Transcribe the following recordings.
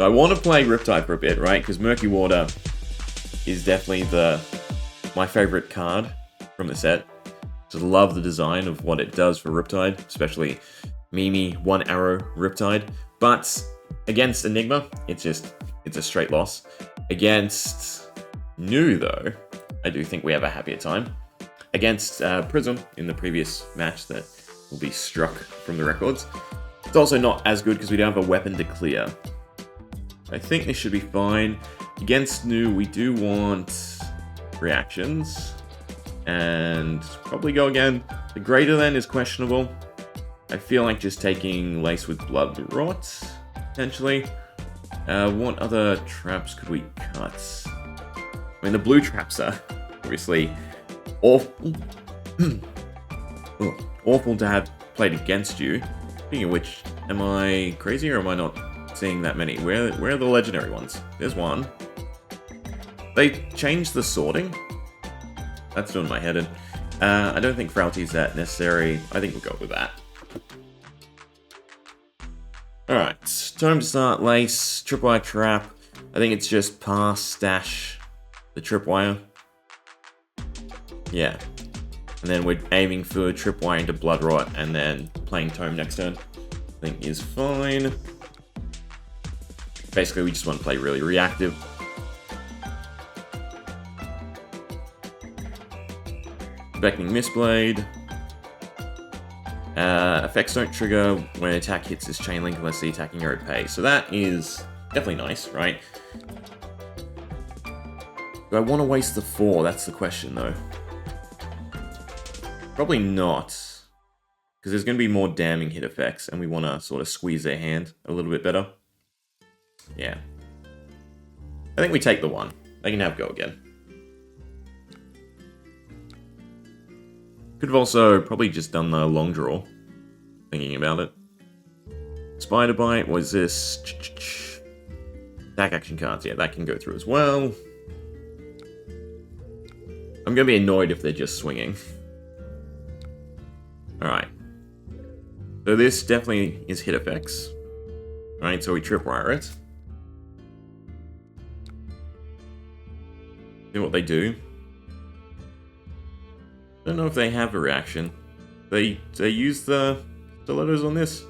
So I want to play Riptide for a bit, right? Because Murky Water is definitely my favorite card from the set. Just love the design of what it does for Riptide, especially Mimi one arrow Riptide. But against Enigma, it's a straight loss. Against New though, I do think we have a happier time. Against Prism in the previous match that will be struck from the records, it's also not as good because we don't have a weapon to clear. I think this should be fine. Against New, we do want reactions. And probably go again. The greater than is questionable. I feel like just taking Lace with Blood Rot, potentially. What other traps could we cut? I mean, the blue traps are obviously awful. Awful to have played against you. Speaking of which, am I crazy or am I not seeing that many? Where are the legendary ones? There's one. They changed the sorting. That's doing my head in. I don't think Fabtcg is that necessary. I think we'll go with that. Alright, time to start Lace, Tripwire Trap. I think it's just pass, stash the Tripwire. Yeah. And then we're aiming for Tripwire into Blood Rot and then playing Tome next turn. I think is fine. Basically, we just want to play really reactive. Beckoning Mistblade. Effects don't trigger when an attack hits this chain link unless the attacking hero pays. So that is definitely nice, right? Do I want to waste the 4? That's the question, though. Probably not. Because there's going to be more damning hit effects, and we want to sort of squeeze their hand a little bit better. Yeah. I think we take the 1. They can have go again. Could have also probably just done the long draw, thinking about it. Spider Bite, what is this? Attack action cards, yeah, that can go through as well. I'm going to be annoyed if they're just swinging. Alright. So this definitely is hit effects. Alright, so we tripwire it. See what they do. Don't know if they have a reaction. They use the stilettos on this?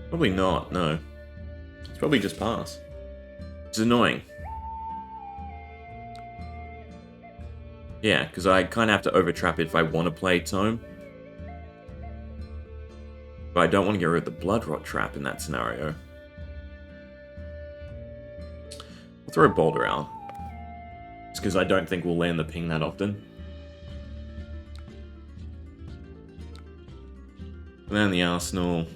Probably not, no. It's probably just pass. It's annoying. Yeah, because I kind of have to overtrap it if I want to play Tome. But I don't want to get rid of the Blood Rot trap in that scenario. I'll throw Boulder out. Just because I don't think we'll land the ping that often. And then the Arsenal.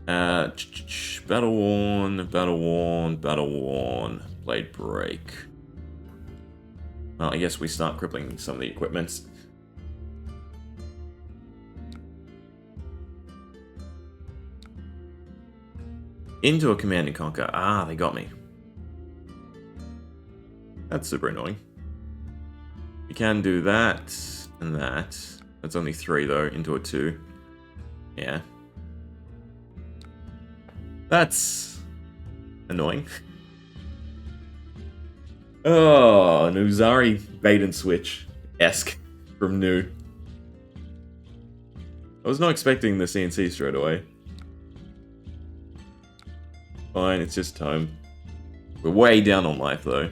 Battle Worn, Battle Worn, Battle Worn, Blade Break. Well, I guess we start crippling some of the equipments. Into a Command and Conquer. Ah, they got me. That's super annoying. You can do that and that. That's only 3 though, into a 2. Yeah. That's annoying. Oh, an Uzari bait and switch-esque from New. I was not expecting the CNC straight away. Fine, it's just Tome. We're way down on life though.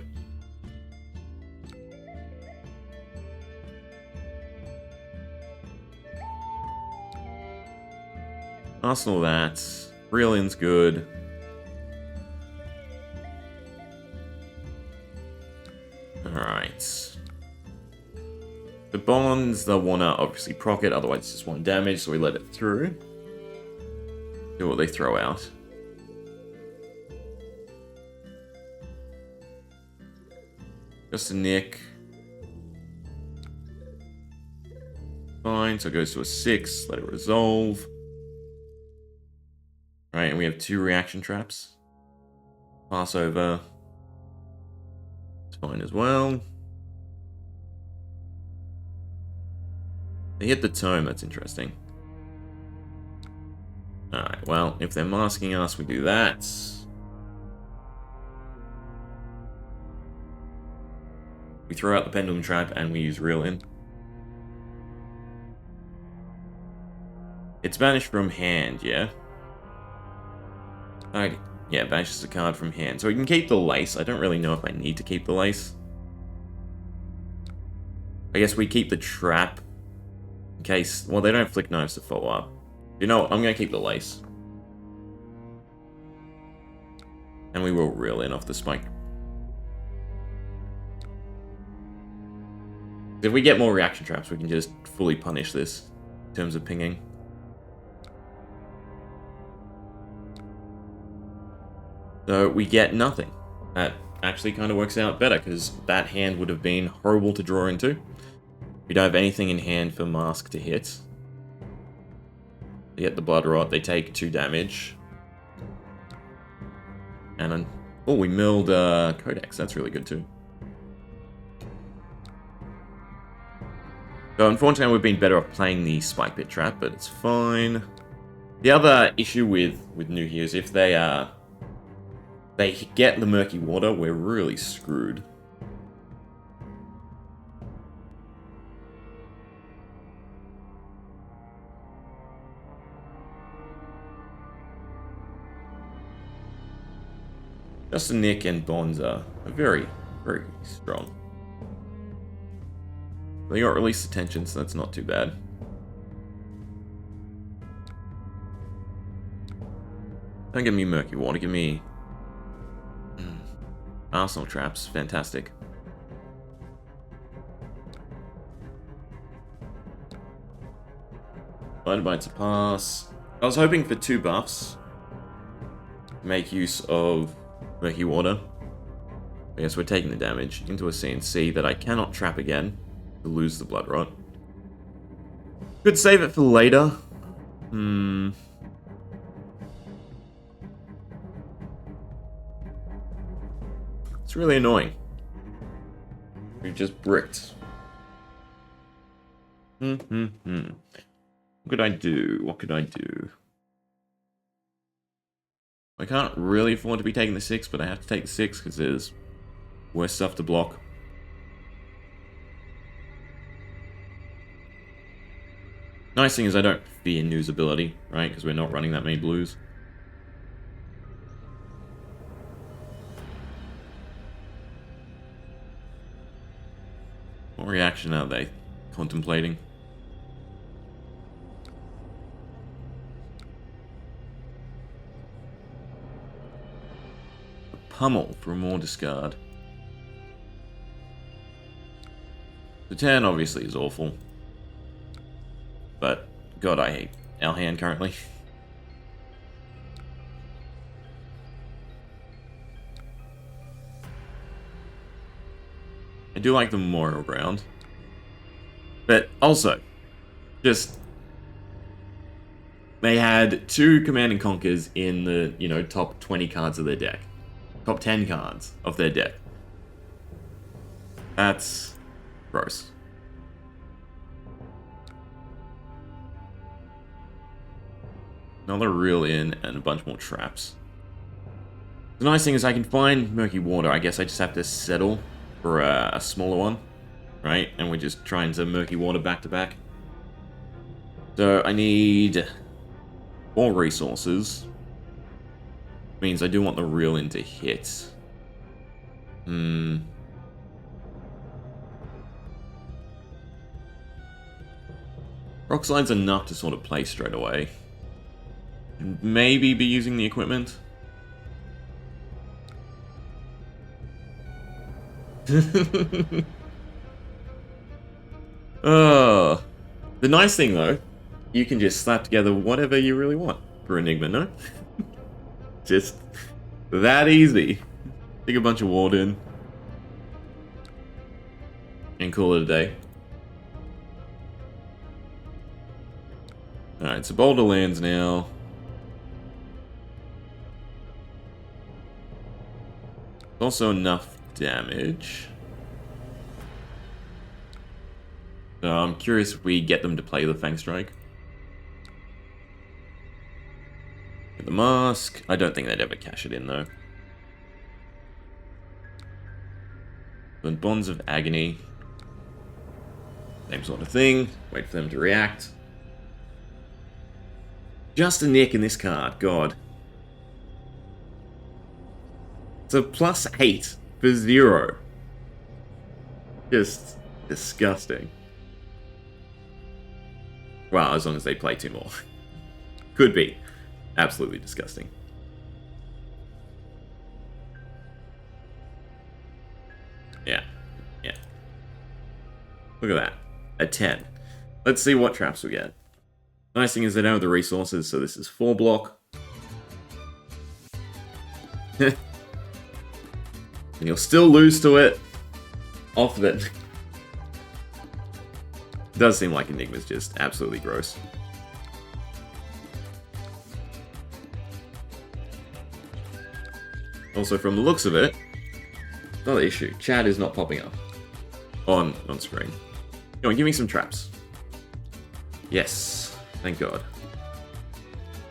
Arsenal that. Brelin's good. Alright. The bonds, they'll want to obviously proc it, otherwise it's just 1 damage, so we let it through. See what they throw out. Just a nick. Fine, so it goes to a 6, let it resolve. Right, and we have 2 reaction traps. Pass over. It's fine as well. They hit the Tome, that's interesting. Alright, well, if they're masking us, we do that. We throw out the Pendulum Trap and we use Reel In. It's banished from hand, yeah? Alright, yeah, banishes a card from hand. So we can keep the Lace. I don't really know if I need to keep the Lace. I guess we keep the Trap. In case... Well, they don't have Flick Knives to follow up. You know what? I'm going to keep the Lace. And we will Reel In off the Spike. If we get more reaction traps, we can just fully punish this in terms of pinging. So we get nothing. That actually kind of works out better, because that hand would have been horrible to draw into. We don't have anything in hand for Mask to hit. They get the Blood Rot, they take 2 damage. And then... Oh, we milled Codex, that's really good too. So unfortunately we've been better off playing the Spike Pit Trap, but it's fine. The other issue with new heroes, if they get the Murky Water, we're really screwed. Justin, Nick, and Bonza are very, very strong. They got release attention, so that's not too bad. Don't give me Murky Water, give me... Arsenal Traps, fantastic. Blind Bite's a pass. I was hoping for 2 buffs to make use of Murky Water. I guess we're taking the damage into a CNC that I cannot trap again to lose the Blood Rot. Could save it for later. It's really annoying. We've just bricked. What could I do? What could I do? I can't really afford to be taking the 6, but I have to take the 6 because there's worse stuff to block. Nice thing is I don't fear Nu's ability, right? Because we're not running that many blues. What reaction are they contemplating? Pummel for more discard. The 10 obviously is awful. But, God, I hate our hand currently. I do like the Memorial Ground. But also, just... They had 2 Command and Conquers in the, you know, top 20 cards of their deck. Top 10 cards of their deck. That's gross. Another Reel In and a bunch more traps. The nice thing is I can find Murky Water. I guess I just have to settle for a smaller one, right? And we're just trying to Murky Water back to back. So I need more resources. Means I do want the Reel In to hit. Rock Slide's enough to sort of play straight away. Maybe be using the equipment. Oh, the nice thing though, you can just slap together whatever you really want for Enigma, no? Just that easy. Take a bunch of Warden and call it a day. Alright, so Boulder lands now. Also enough damage. So I'm curious if we get them to play the Fang Strike. The mask. I don't think they'd ever cash it in, though. Then Bonds of Agony. Same sort of thing. Wait for them to react. Just a nick in this card. God. It's a +8 for 0. Just disgusting. Well, as long as they play 2 more. Could be. Absolutely disgusting. Yeah. Yeah. Look at that. A 10. Let's see what traps we get. Nice thing is they don't have the resources, so this is 4 block. And you'll still lose to it. Off of it. It does seem like Enigma's just absolutely gross. Also, from the looks of it, another issue. Chat is not popping up on screen. Come on, give me some traps. Yes. Thank God.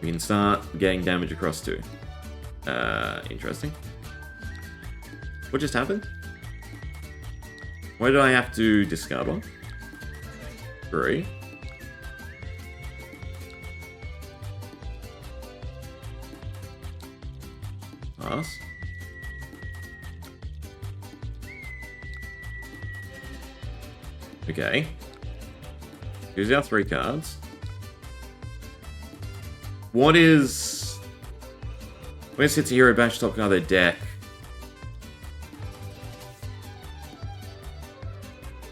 We can start getting damage across too. Interesting. What just happened? Why did I have to discard one? 3. Pass. Okay. Here's our 3 cards. What is... Where's hits a hero bash top card of their deck?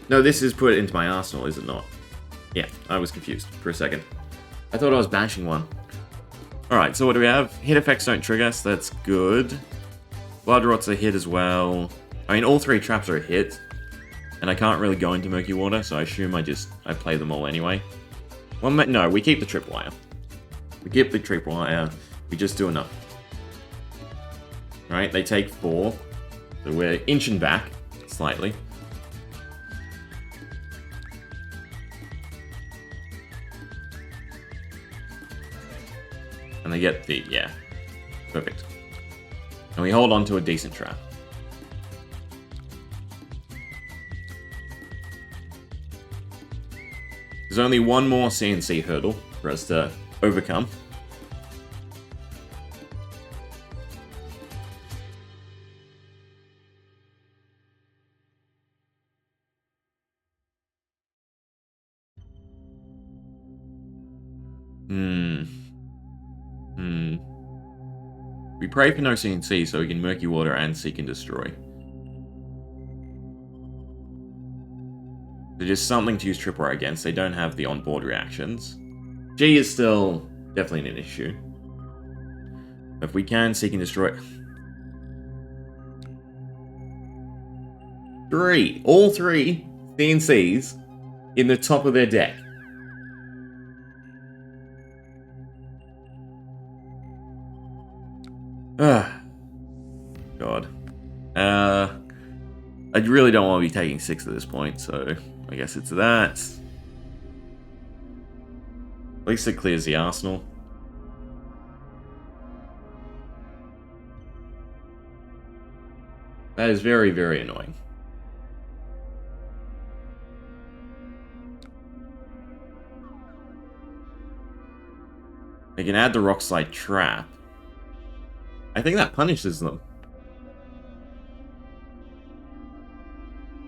No, this is put into my arsenal, is it not? Yeah, I was confused for a second. I thought I was bashing one. Alright, so what do we have? Hit effects don't trigger, so that's good. Blood Rot's a hit as well. I mean, all 3 traps are a hit. And I can't really go into Murky Water, so I assume I play them all anyway. Well, no, we keep the tripwire. We keep the tripwire. We just do enough. Alright, they take 4. So we're inching back slightly. And they get the, yeah, perfect. And we hold on to a decent trap. There's only one more CNC hurdle for us to overcome. We pray for no CNC so we can Murky Water and Seek and Destroy. They're just something to use Tripwire against. They don't have the onboard reactions. G is still definitely an issue. If we can Seek and Destroy... 3. All 3 CNCs in the top of their deck. God. I really don't want to be taking 6 at this point, so I guess it's that. At least it clears the arsenal. That is very, very annoying. They can add the Rock Slide Trap. I think that punishes them.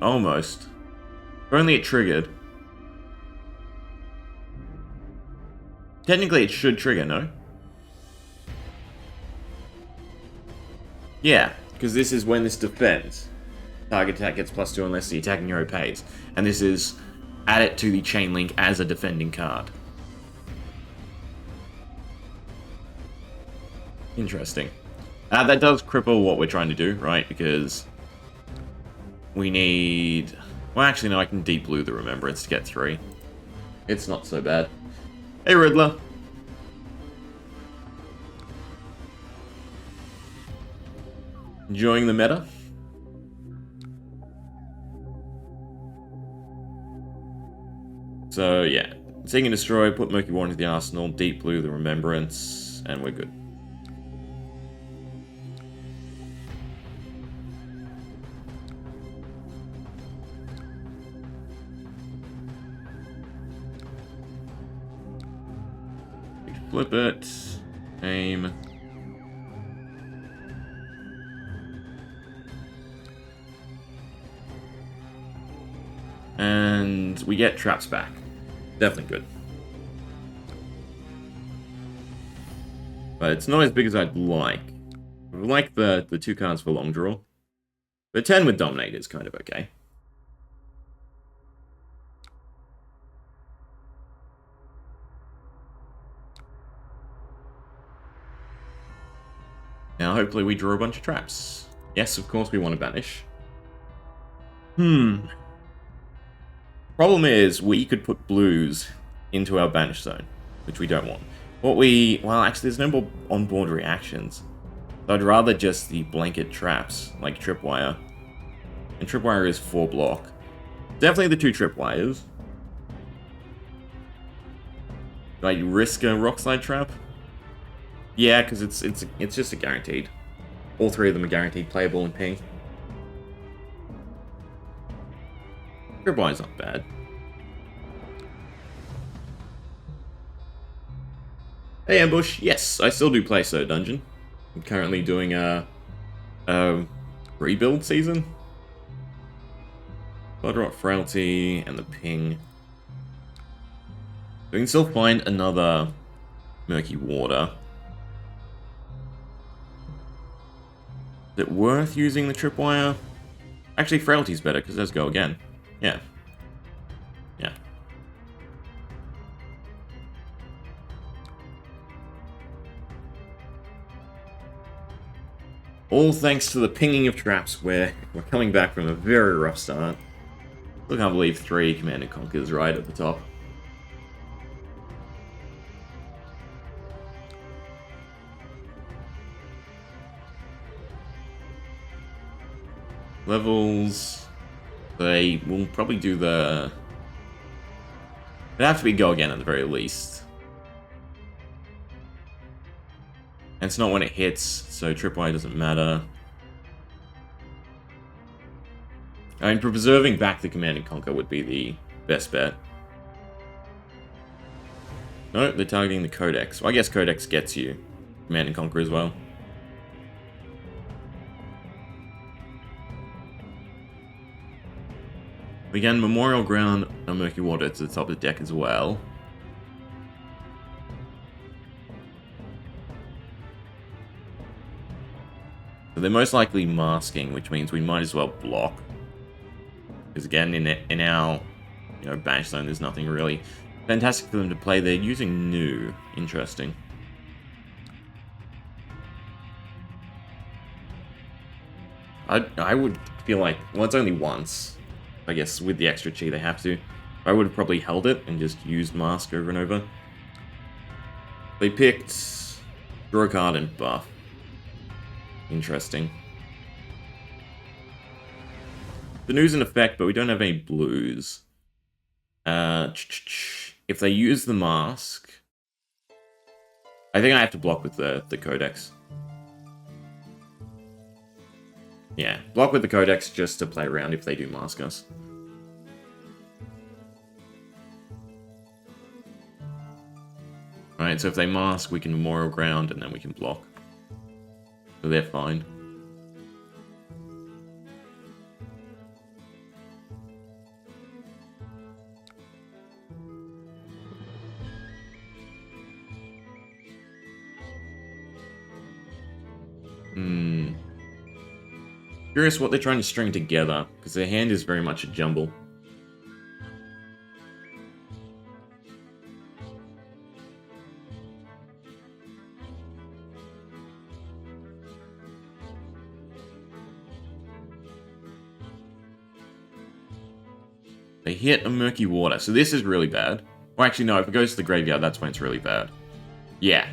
Almost. If only it triggered. Technically it should trigger, no? Yeah, because this is when this defends. Target attack gets +2 unless the attacking hero pays. And this is add it to the chain link as a defending card. Interesting. That does cripple what we're trying to do, right? Because we need... Well, actually, no, I can Deep Blue the Remembrance to get 3. It's not so bad. Hey, Riddler. Enjoying the meta? So, yeah. Seek and Destroy, put Murky Water into the arsenal, Deep Blue the Remembrance, and we're good. Flip it. Aim. And we get traps back. Definitely good. But it's not as big as I'd like. I would like the 2 cards for long draw. But 10 with Dominate is kind of okay. Now hopefully we draw a bunch of traps. Yes, of course we want to banish. Problem is, we could put blues into our banish zone, which we don't want. Well, actually, there's no more on-board reactions. So I'd rather just the blanket traps, like Tripwire. And Tripwire is 4 block. Definitely the 2 Tripwires. Do I risk a Rockslide trap? Yeah, because it's just a guaranteed. All 3 of them are guaranteed playable in ping. Tripwire's not bad. Hey Ambush, yes, I still do play So Dungeon. I'm currently doing a rebuild season. Bloodrot, Frailty, and the ping. We can still find another Murky Water. Is it worth using the Tripwire? Actually, Frailty's better, because let's go again. Yeah. Yeah. All thanks to the pinging of traps, where we're coming back from a very rough start. Still can't believe 3 Command & Conquers right at the top. Levels... They will probably do the... It'd have to be go again at the very least. And it's not when it hits, so Tripwire doesn't matter. I mean, preserving back the Command & Conquer would be the best bet. No, they're targeting the Codex. Well, I guess Codex gets you Command & Conquer as well. Again, Memorial Ground and Murky Water to the top of the deck as well. So they're most likely masking, which means we might as well block. Because again, in our banish zone, there's nothing really fantastic for them to play. They're using New. Interesting. I would feel like, well, it's only once. I guess with the extra chi they have to. I would have probably held it and just used Mask over and over. They picked draw a card and buff. Interesting. The New's in effect, but we don't have any blues. If they use the Mask... I think I have to block with the Codex. Yeah, block with the Codex just to play around if they do mask us. Alright, so if they mask, we can Memorial Ground and then we can block. So they're fine. Curious what they're trying to string together, because their hand is very much a jumble. They hit a Murky Water, so this is really bad. Well, actually, no, if it goes to the graveyard, that's when it's really bad. Yeah.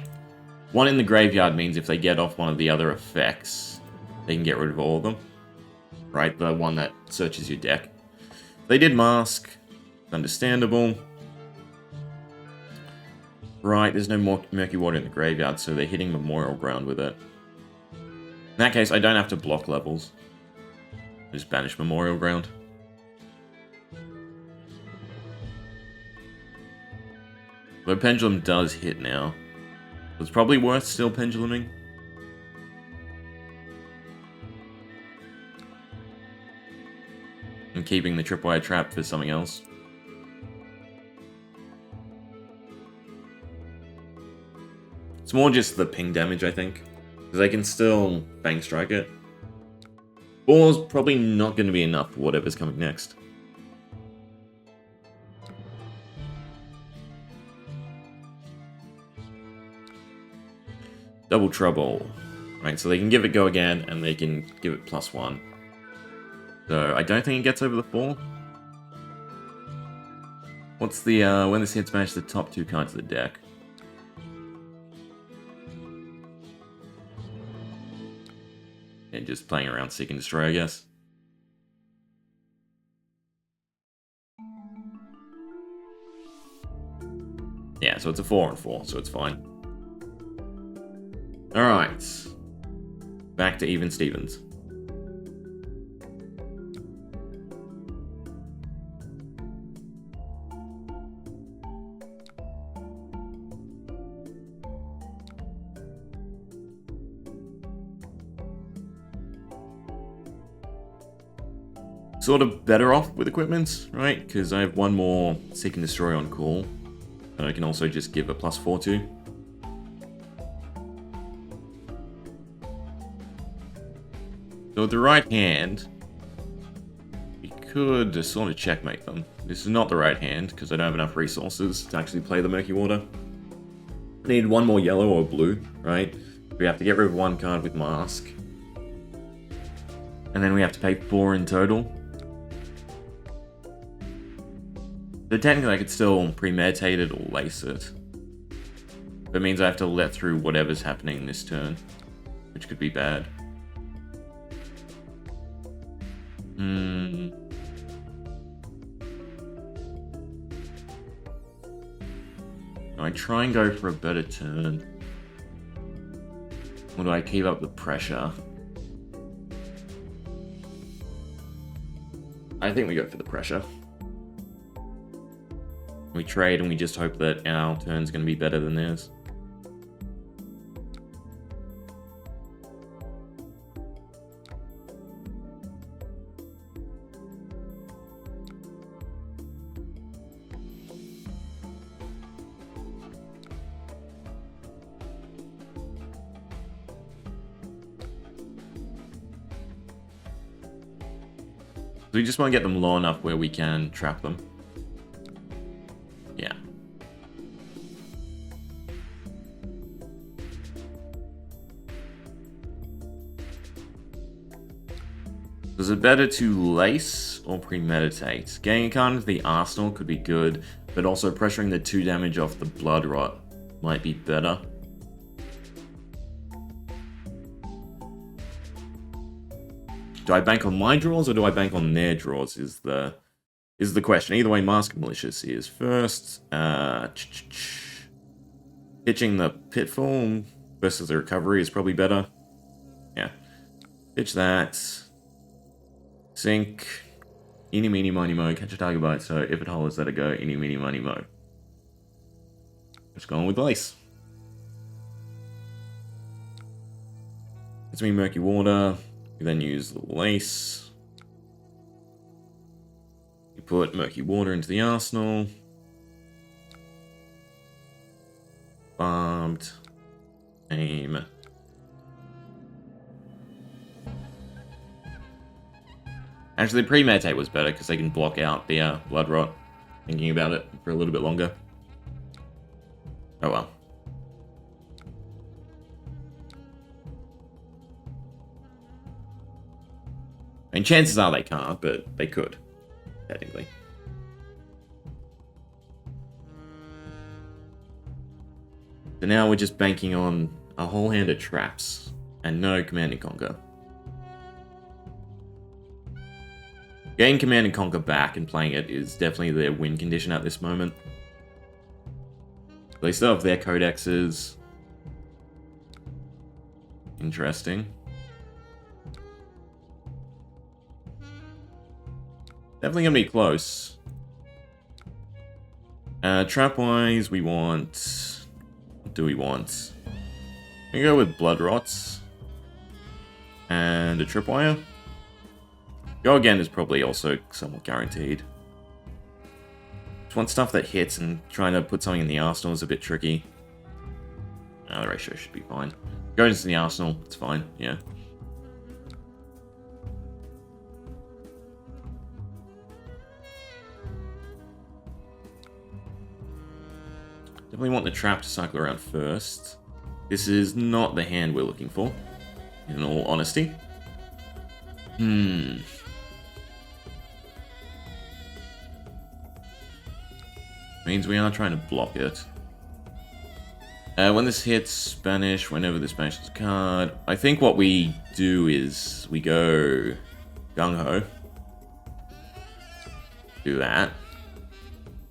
1 in the graveyard means if they get off one of the other effects, they can get rid of all of them. Right, the one that searches your deck. They did mask. It's understandable. Right, there's no more Murky Water in the graveyard, so they're hitting Memorial Ground with it. In that case, I don't have to block levels. Just banish Memorial Ground. The Pendulum does hit now. It's probably worth still penduluming. And keeping the tripwire trap for something else. It's more just the ping damage, I think. Because I can still bang strike it. Ball's probably not going to be enough for whatever's coming next. Double trouble. Right, so they can give it go again, and they can give it +1. So I don't think it gets over the 4. What's the, when this hits, match the top 2 cards of the deck? Yeah, just playing around Seek and Destroy, I guess. Yeah, so it's a 4 and 4, so it's fine. Alright. Back to even Stevens. Sort of better off with equipment, right? Because I have one more Seek and Destroy on call. And I can also just give a +4 to. So with the right hand, we could sort of checkmate them. This is not the right hand, because I don't have enough resources to actually play the Murky Water. I need one more yellow or blue, right? We have to get rid of one card with Mask. And then we have to pay 4 in total. So technically I could still premeditate it or lace it. That means I have to let through whatever's happening this turn, which could be bad. I try and go for a better turn. Or do I keep up the pressure? I think we go for the pressure. We trade and we just hope that our turn's going to be better than theirs. So we just want to get them low enough where we can trap them. Yeah. Is it better to lace or premeditate? Getting a card into the arsenal could be good, but also pressuring the 2 damage off the blood rot might be better. Do I bank on my draws or do I bank on their draws is the question. Either way, Mask Malicious is first. Pitching the Pitfall versus the Recovery is probably better. Yeah. Pitch that. Sink. Eeny, meeny, miny, mo. Catch a target bite, so if it holds, let it go. Eeny, meeny, miny, mo. Just going with Lace. It's me Murky Water. We then use the Lace. You put Murky Water into the arsenal. Barbed. Aim. Actually, premeditate was better because they can block out the blood rot. Thinking about it for a little bit longer. Oh well. I mean, chances are they can't, but they could, technically. So now we're just banking on a whole hand of traps and no Command and Conquer. Getting Command and Conquer back and playing it is definitely their win condition at this moment. They still have their codexes. Interesting. Definitely gonna be close. Trap-wise, we want... What do we want? We go with Blood Rots. And a Tripwire. Go Again is probably also somewhat guaranteed. Just want stuff that hits, and trying to put something in the arsenal is a bit tricky. No, the ratio should be fine. Go into the arsenal, it's fine, yeah. Definitely want the trap to cycle around first. This is not the hand we're looking for, in all honesty. Means we are trying to block it. When this hits, banish, whenever this banishes a card. I think what we do is we go Gung-Ho. Do that.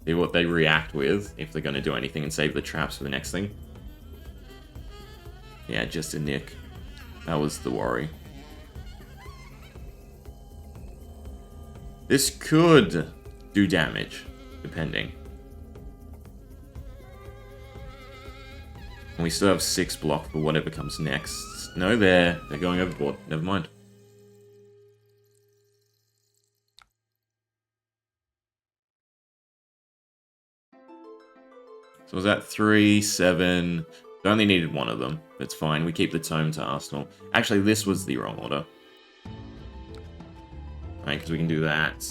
See what they react with, if they're going to do anything, and save the traps for the next thing. Yeah, just a nick. That was the worry. This could do damage, depending. And we still have 6 block for whatever comes next. No, they're going overboard. Never mind. So was that 3, 7? I only needed one of them. That's fine. We keep the tome to Arsenal. Actually, this was the wrong order. Right, because we can do that.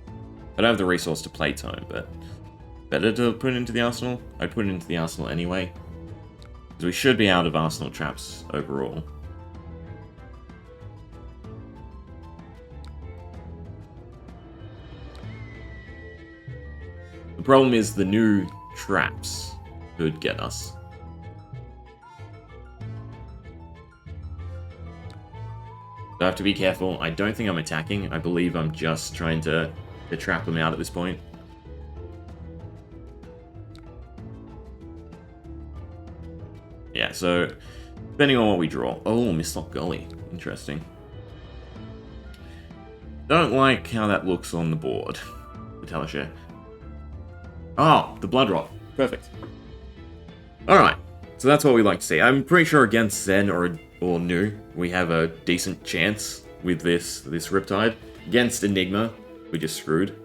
I don't have the resource to play tome, but better to put it into the Arsenal. I put it into the Arsenal anyway. Because we should be out of Arsenal traps overall. The problem is the new traps could get us. So I have to be careful. I don't think I'm attacking. I believe I'm just trying to trap them out at this point. Yeah, so depending on what we draw. Oh, Mistlock Gully. Interesting. Don't like how that looks on the board. The Talishar. Oh, the Blood Rot. Perfect. Alright, so that's what we like to see. I'm pretty sure against Zen or Nu, we have a decent chance with this Riptide. Against Enigma, we just screwed.